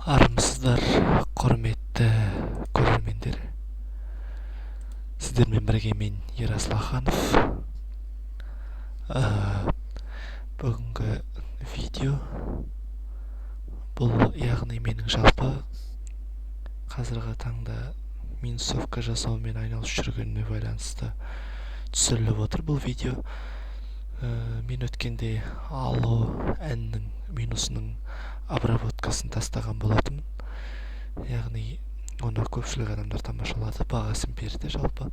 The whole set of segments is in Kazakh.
Армысыздар, құрметті көрермендер. Сіздермен бірге мен Ерасыл Аханов. Бүгінгі видео бұл яғни менің жалпы қазіргі таңда минусовка жасаумен айналысып жүргеніне байланысты түсіріліп отыр бұл видео. Мен өткенде Алло әннің минусының обработкасын тастаған болатынмын. Яғни оны көпшілік адамдар тамашалады, бағасын берді жалпы.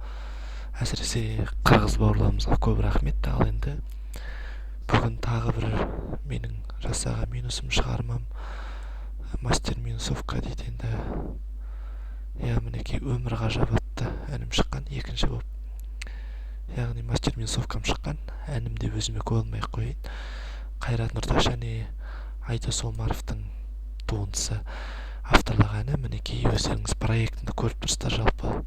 Әсіресе қырғыз бауырларымызға көп рахмет. Ал енді бүгін тағы бір менің жасаған минусым шығармам Мастер минусовка дейді. Енді мінекей өмір ғажап атты әнім шыққан, екінші болып. Яғни Мастер минусовкам шыққан, әнімде өзіме қойылмай қойын. Қайрат Нұртас және Айдос Омаровтың туындысы, авторлық әні. Мінекей өздеріңіз проектінде көріп тұрсыздар жалпы.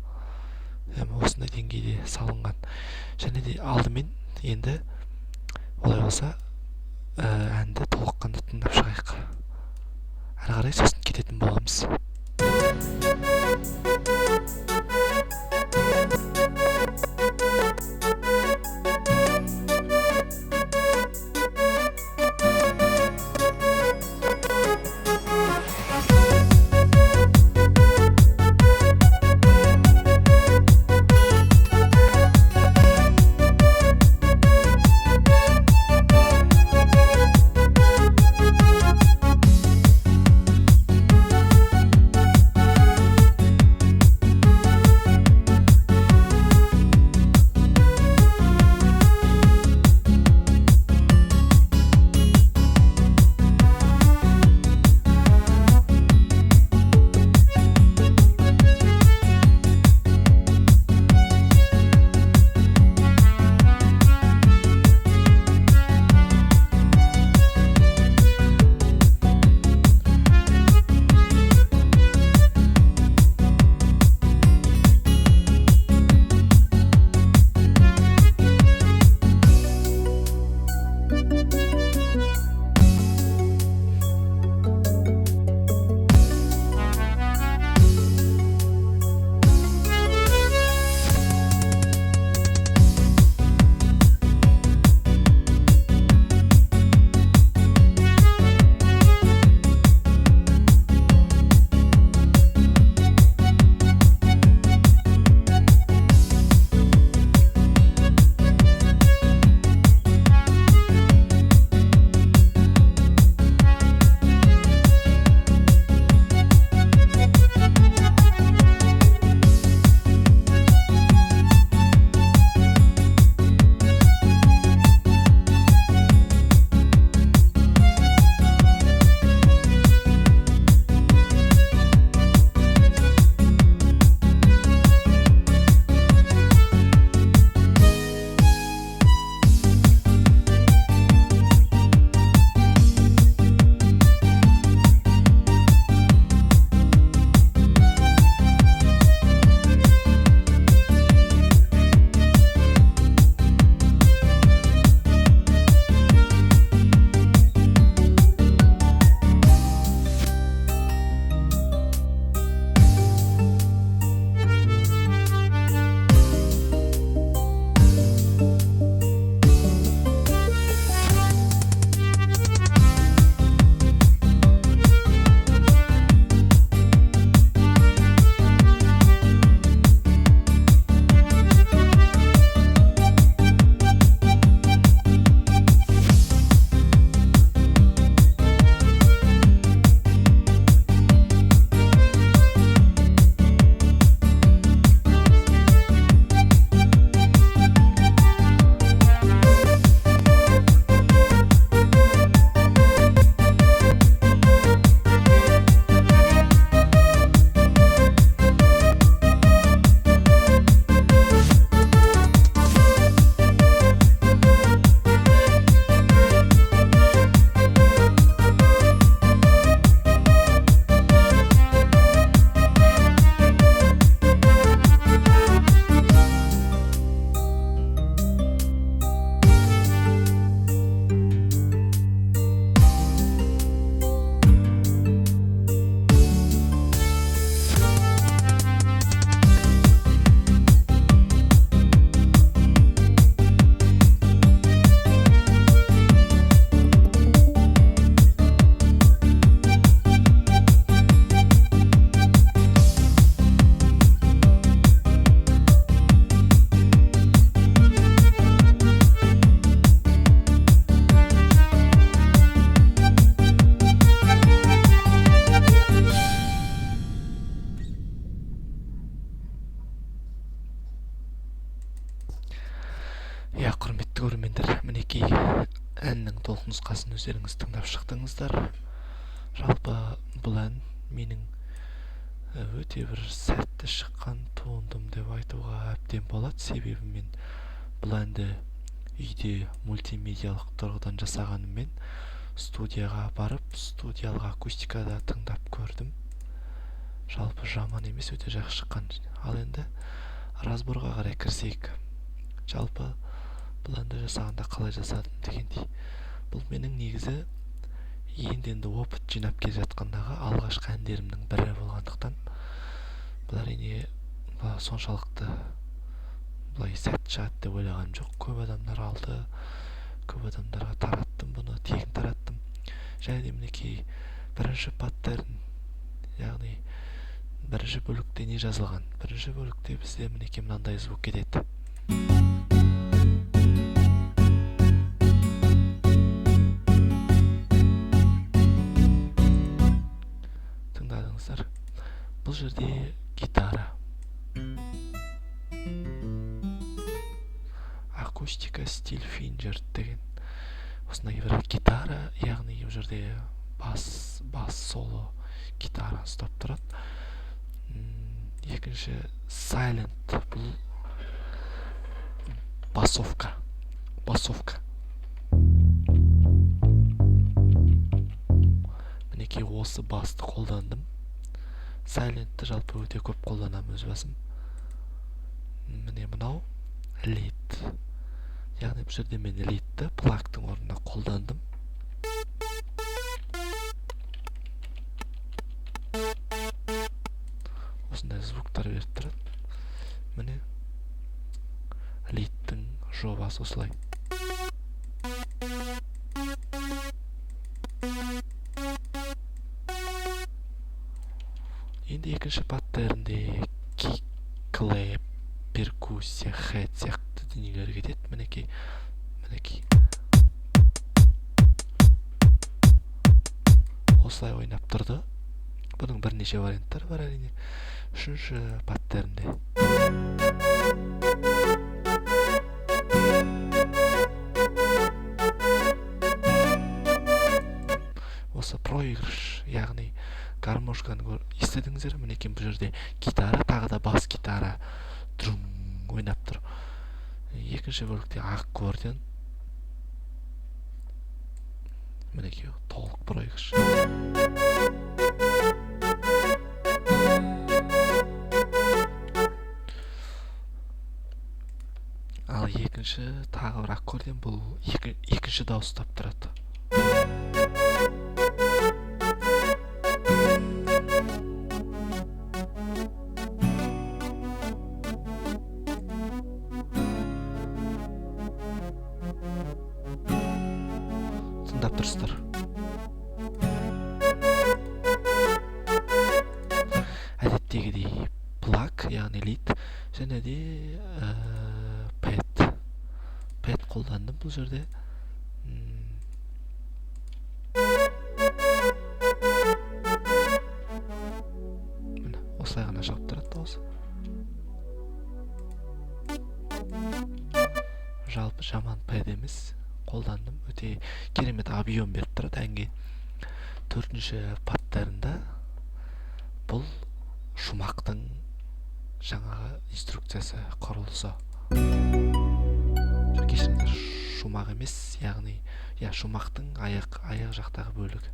Осындай деңгейде салынған. Және де алдымен енді олай болса әнді толыққанды тыңдап шығайық. Әрі қарай сосын кететін боламыз. өздеріңіз тыңдап шықтыңыздар. Жалпы бұл ән менің өте бір сәтті шыққан туындым деп айтуға әбден болады. Себебі мен бұл әнді үйде мультимедиалық тұрғыдан жасағаныммен студияға барып, студиялық акустикада тыңдап көрдім. Жалпы жаман емес, өте жақсы шыққан. Ал енді разборға қарай кірсек. Жалпы бұл әнді жасағанда қалай жасадым дегендей. Бұл менің негізі енді опыт жинап келе жатқандағы алғашқы әндерімнің бірі болғандықтан бұл әрине соншалықты бұлай сәт шығады деп ойлаған жоқ. Көп адамдар алды, көп адамдарға тараттым бұны, тегін тараттым. Және де мінекей бірінші паттерн, яғни бірінші бөлікте не жазылған? Бірінші бөлікте бізде мінекей мынандай звук кетеді. Тыңдадыңыздар. Бұл жерде гитара, акустика стиль финджер деген осындай бір гитара, яғни бұл жерде бас соло гитара ұстап тұрады. Екінші silent, бұл басовка. Мінекей осы басты қолдандым. Silent'ті жалпы өте көп қолданамын өз басым. Міне мынау lead. Яғни бұл жерде мен lead'ті плактың орнына қолдандым. Осындай звуктар беріп тұрады. Міне lead'тің жобасы осылай. Енді екінші паттернде кик, клэп, перкуссия, хэт сияқты дүниелер кетеді. Мінекей. Осылай ойнап тұрды. Бұның бірнеше варианттары бар әрине. Үшінші паттернде осы проигрыш, яғни гармошканы естідіңіздер. Мінекей бұл жерде гитара, тағы да бас гитара ойнап тұр. Екінші бөлікте аккордеон. Мінекей толық проигрыш. Ал екінші тағы бір аккордеон, бұл екінші дауыстап тұрады. Тыңдап тұрсыздар. Әдеттегідей плак, яғни лид, және де пэд қолдандым бұл жерде. Осылай ғана шығып тұрады дауысы. Жалпы жаман пэд емес, қолдандым. Өте керемет объем беріп тұрады әнге. Төртінші паттернда бұл шумақтың жаңағы инструкциясы, құрылысы. Кешіріңдер, шумақ емес, яғни шумақтың аяқ жақтағы бөлігі.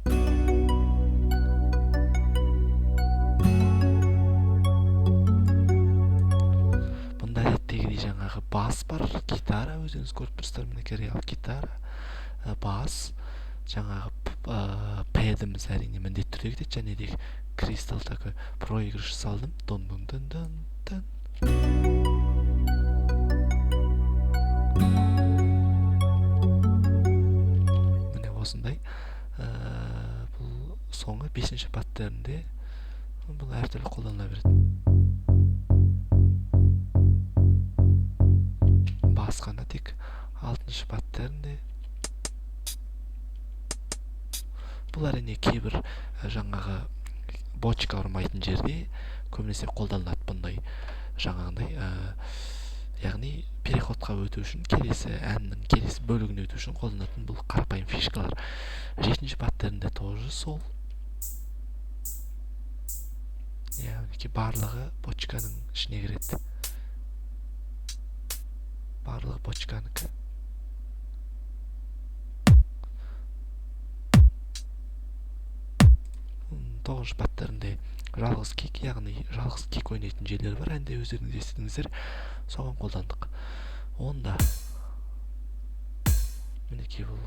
Бұнда әдеттегідей жаңағы бас бар, гитара, өзіңіз көріп тұрсыздар, мінекей реал гитара, бас, жаңағы пэдіміз әрине міндетті түрде кетеді, және де кристалл такой проигрыш салдым. Дон-дон-дон-дон-дон. Міне осындай. Бұл соңғы 5-ші паттернде бұл әртүрлі қолданыла береді. Бас қана тек 6-ші паттернде. Бұл әрине кейбір жаңағы бочка ұрмайтын жерде көбінесе қолданылады. Бұндай жаңағындай яғни переходқа өту үшін, келесі әннің келесі бөлігіне өту үшін қолданатын бұл қарапайым фишкалар. 7-ші паттернде тоже сол. Яғни барлығы почканың ішіне кіреді. Барлығы почканыкі. 9-ші паттернде жалғыз кик, яғни жалғыз кик ойнайтын жерлер бар. Әнде өздеріңіз естідіңіздер, соған қолдандық. Онда мінекей бұл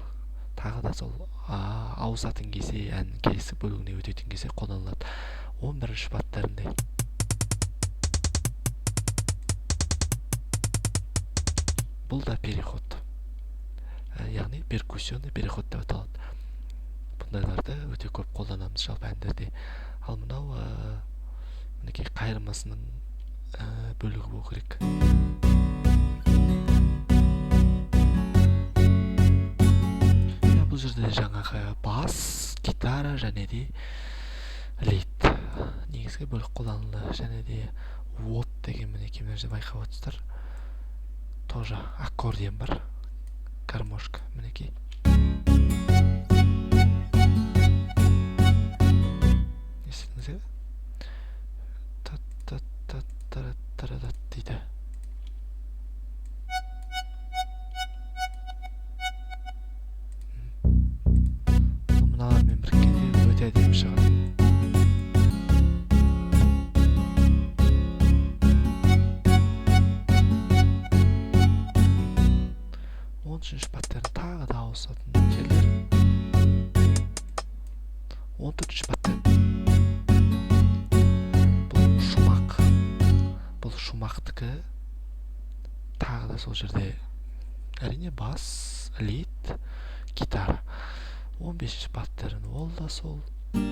тағы да сол ауысатын кесе, әннің келесі бөлігіне өтетін кесе қолданылады. 11-ші паттернде бұл да переход, яғни перкуссионный переход деп аталады. Бұндайларды өте көп қолданамыз жалпы әндерде. Ал мынау мінекей қайырмасының бөлігі болу керек. Бұл жерде жаңағы бас, гитара және де лид негізгі бөлік қолданылды. Және де вот деген мінекей мына жерде байқап отырсыздар. Тоже аккордеон бар, гармошка мінекей. Естідіңіздер? Та-та-та-та-та-та-та дейді. Мыналармен біріккенде өте әдемі шығады. 13-ші паттерн тағы да ауысатын жерлер. 14-ші паттерн бұл шумақ. Бұл шумақтікі тағы да сол жерде әрине бас, лид, гитара. 15-ші паттерн ол да сол. Бұл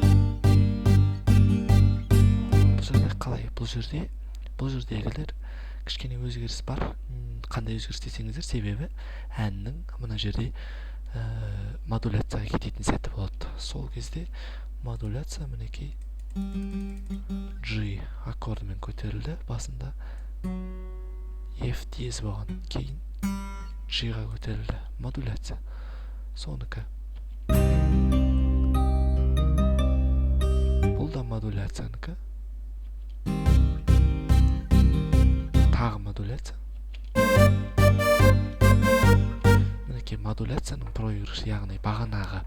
жерде қалай? Бұл жердегілер кішкене өзгеріс бар. Қандай өзгеріс десеңіздер, себебі әннің мына жерде модуляцияға кететін сәті болады. Сол кезде модуляция мінекей G аккордымен көтерілді. Басында F диез болған, кейін G-ға көтерілді. Модуляция. Соныкі. Бұл да модуляцияныкі. Тағы модуляция. Мінекей модуляцияның проигрыш, яғни бағанағы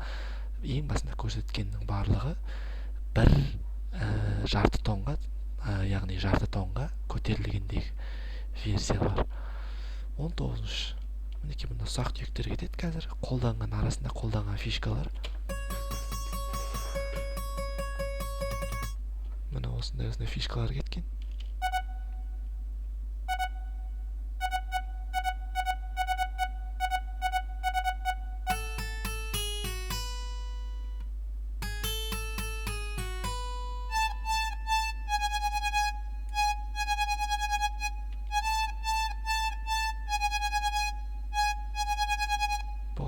ең басында көрсеткеннің барлығы бір жарты тонға, яғни жарты тонға көтерілгендегі версиялар. 19-шы. Мінекей бұнда ұсақ түйектер кетеді қазір. Арасында қолданған фишкалар. Мына осындай фишкалар кеткен.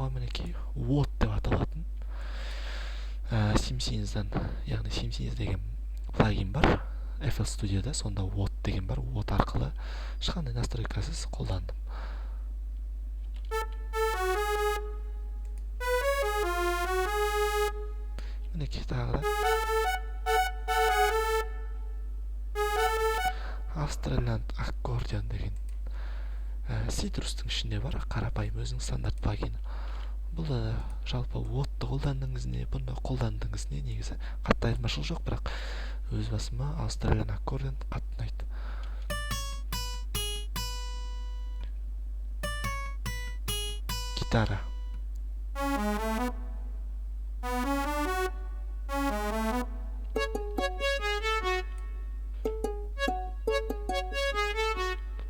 Мінекей вот деп аталатын Simsins-дан, яғни Simsins деген плагин бар FL Studio'да, сонда вот деген бар. Вот арқылы ешқандай настройкасыз қолдандым. Мінекей тағы да Австралианд аккордеон деген Citrus-тың ішінде бар, қарапайым өзінің стандарт плагині. Бұл да жалпы вот-ты қолдандыңыз не, бұны қолдандыңыз не, негізі қатты айырмашылық жоқ, бірақ өз басыма Австралиан аккордеон қатты ұнайды. Гитара.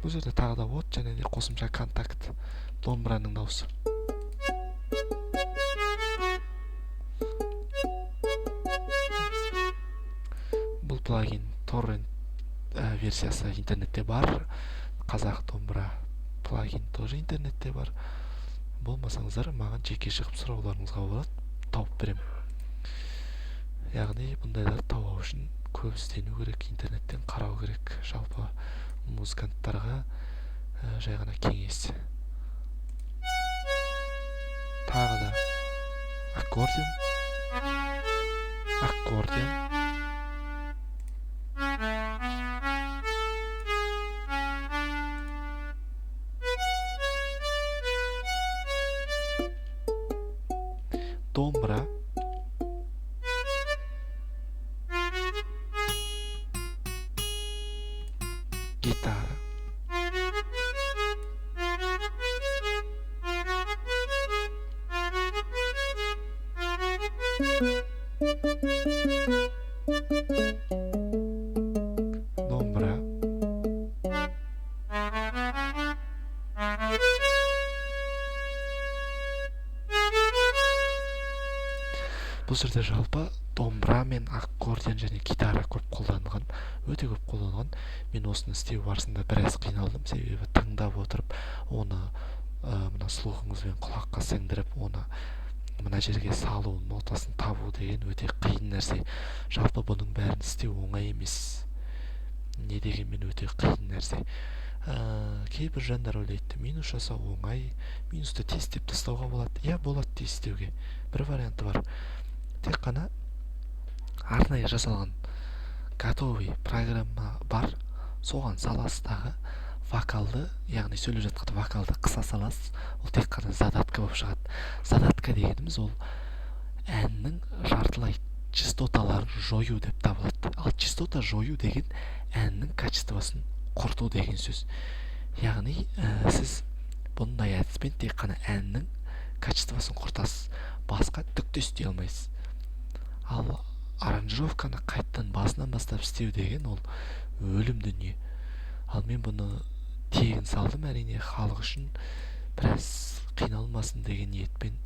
Бұл жерде тағы да вот және де қосымша контакт, домбыраның дауысы. Бұл плагин торрент версиясы интернетте бар. Қазақ домбыра плагин тоже интернетте бар. Болмасаңыздар, маған жеке шығып сұрауларыңызға болады, тауып берем. Яғни бұндайлар табу үшін көп іздену керек, интернеттен қарау керек. Жалпы музыканттарға Жай ғана кеңес. Тағы да аккордеон. Домбыра. Гитара. Домбыра. Бұл жерде жалпы домбыра мен аккордеон және гитара көп қолданылған, өте көп қолданылған. Мен осыны істеу барысында біраз қиналдым, себебі тыңдап отырып, оны мына слухыңызбен құлаққа сіңдіріп, оны мына жерге салу, нотасын табу деген өте қиын нәрсе. Жалпы бұның бәрін істеу оңай емес. Не дегенмен өте қиын нәрсе. Кейбір жандар ойлайды, минус жасау оңай, минусты тез тастауға болады. Иә, болады тез істеуге. Бір варианты бар. Тек қана арнайы жасалған готовый программа бар, соған саласыдағы вокалды, яғни сөйлеп жатқанда вокалды қыса саласыз, ол тек қана задатка болып шығады. Задатка дегеніміз ол әннің жартылай частоталарын жою деп табылады. Ал частота жою деген әннің качествосын құрту деген сөз. Яғни сіз бұндай әдіспен тек қана әннің качествосын құртасыз, басқа түкті істей алмайсыз. Ал аранжировканы қайттан басынан бастап істеу деген ол өлім дүние. Ал мен бұны тегін салдым, әрине халық үшін біраз қиналмасын деген ниетпен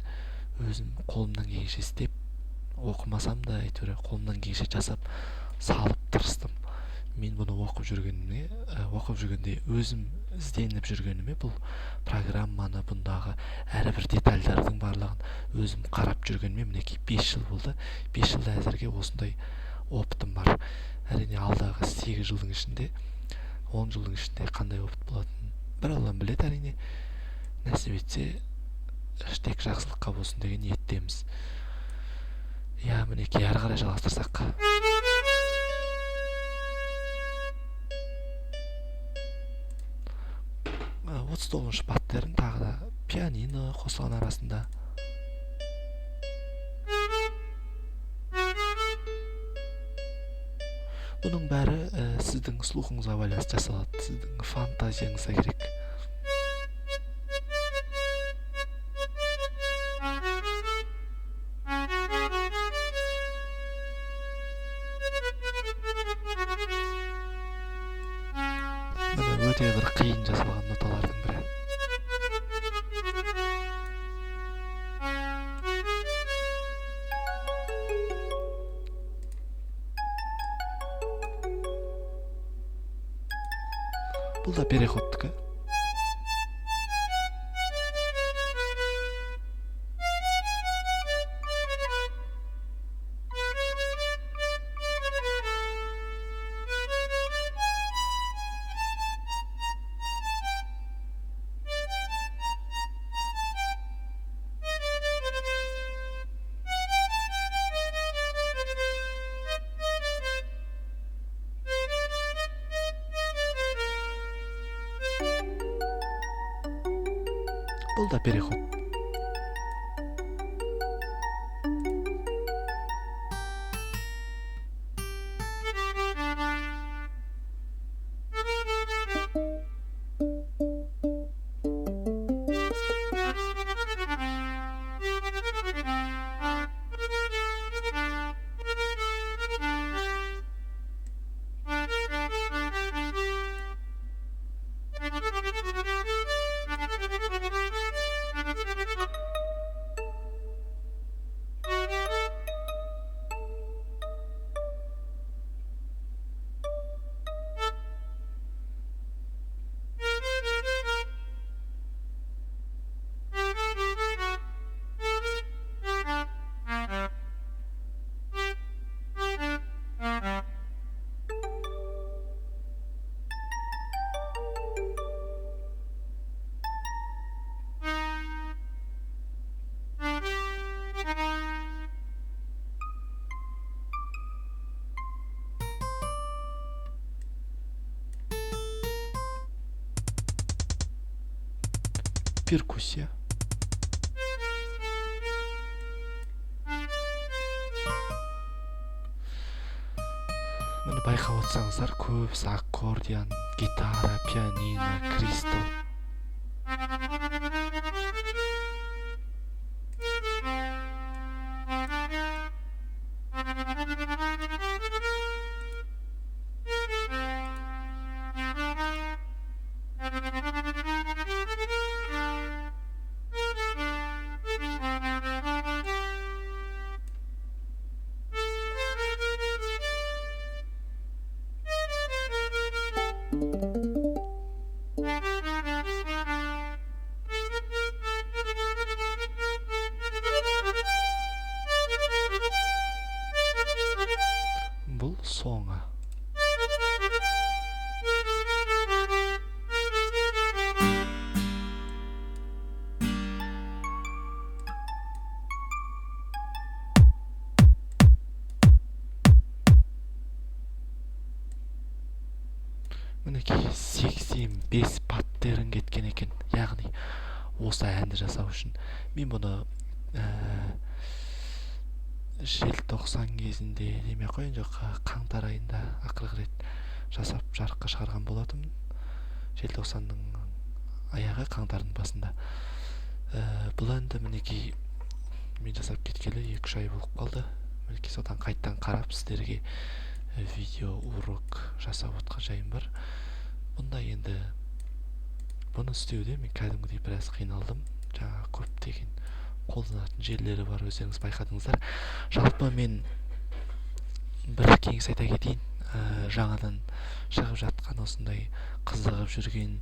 өзім қолымнан келгенше істеп, оқымасам да әйтеуір қолымнан келгенше жасап салып тырыстым. Мен бұны оқып жүргенде өзім ізденіп жүргеніме, бұл программаны, бұндағы әрбір детальдардың барлығын өзім қарап жүргеніме мінекей 5 жыл болды. 5 жылда әзірге осындай опытым бар. Әрине алдағы 8 жылдың ішінде, 10 жылдың ішінде қандай опыт болатынын бір Аллам біледі. Әрине нәсіп етсе тек жақсылыққа болсын деген ниеттеміз. Иә, мінекей әрі қарай жалғастырсақ. 39 паттерн, тағы да пианино қосылған арасында. Бұның бәрі сіздің слухыңызға байланысты жасалады, сіздің фантазияңызға керек. Міне өте бір қиын жасалған ноталардың бірі. Бұл да переходтікі. Бұл да переход. перкуссия. Міне байқап отырсаңыздар, көбісі аккордеон, гитара, пианино, кристал. Бұл соңы. Мінекей 85 паттерн кеткен екен, яғни осы әнді жасау үшін. Мен бұны желтоқсан кезінде демей ақ қояйын, жоқ, қаңтар айында ақырғы рет жасап жарыққа шығарған болатынмын. Желтоқсанның аяғы, қаңтардың басында. Бұл әнді мінекей мен жасап кеткелі 2-3 ай болып қалды. Мінекей содан қайттан қарап сіздерге видео урок жасап отқан жайым бар. Бұнда енді бұны істеуде мен кәдімгідей біраз қиналдым. Жаңа көптеген қолданатын жерлері бар, өздеріңіз байқадыңыздар. Жалпы мен бір кеңес айта кетейін. Жаңадан шығып жатқан осындай қызығып жүрген,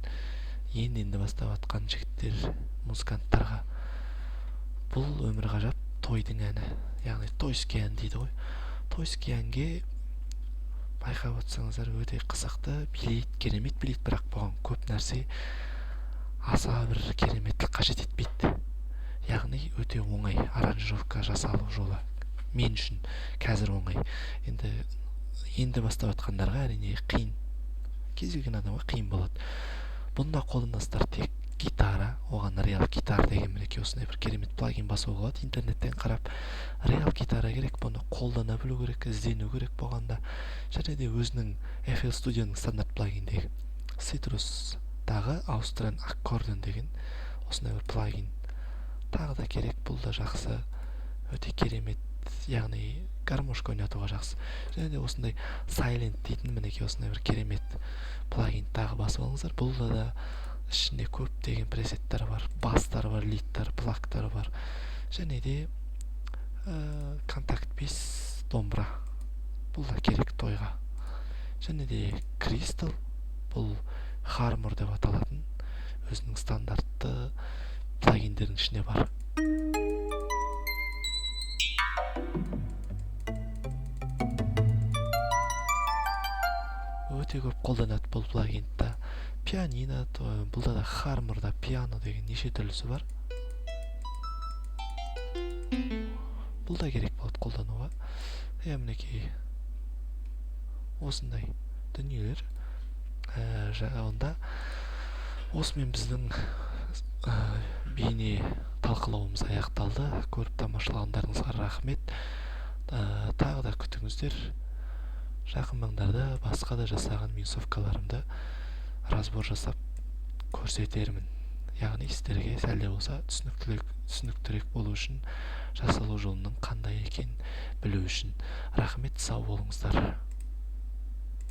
енді бастап жатқан жігіттер, музыканттарға бұл өмір ғажап тойдың әні, яғни тойский ән дейді ғой. Тойский әнге байқап отырсаңыздар өте қызықты, билейді, керемет билейді, бірақ бұған көп нәрсе аса бір кереметтік қажет етпейді. Яғни өте оңай аранжировка жасалу жолы мен үшін қазір оңай. Енді бастап жатқандарға әрине қиын, кез келген адамға қиын болады. Бұнда қолданасыздар тек гитара, оған реал гитар деген мінекей осындай бір керемет плагин басуға болады. Интернеттен қарап реал гитара керек, бұны қолдана білу керек, іздену керек болғанда. Және де өзінің FL Studio'ның стандарт плагиндегі Citrus'тағы Austrian Accordion деген осындай бір плагин тағы да керек. Бұл да жақсы, өте керемет, яғни гармошка ойнатуға жақсы. Және де осындай Silent дейтін мінекей осындай бір керемет плагин тағы басып алыңыздар. Бұл да ішінде көптеген пресеттер бар, бастар бар, лидтар, плактар бар. Және де контакт 5 домбыра. Бұл да керек тойға. Және де кристал, бұл хармор деп аталатын өзінің стандартты плагиндердің ішінде бар. Өте көп қолданады бұл плагинді. Пианино, бұлда да харморда пиано деген неше түрлісі бар. Бұл да керек болады қолдануға. Мінекей осындай дүниелер. Онда осымен біздің бейне талқылауымыз аяқталды. Көріп тамашалағандарыңызға рахмет. Тағы да күтіңіздер. Жақын маңдарда басқа да жасаған минусовкаларымды разбор жасап көрсетермін. Яғни сіздерге сәл де болса түсініктірек болу үшін, жасалу жолының қандай екенін білу үшін. Рахмет, сау болыңыздар.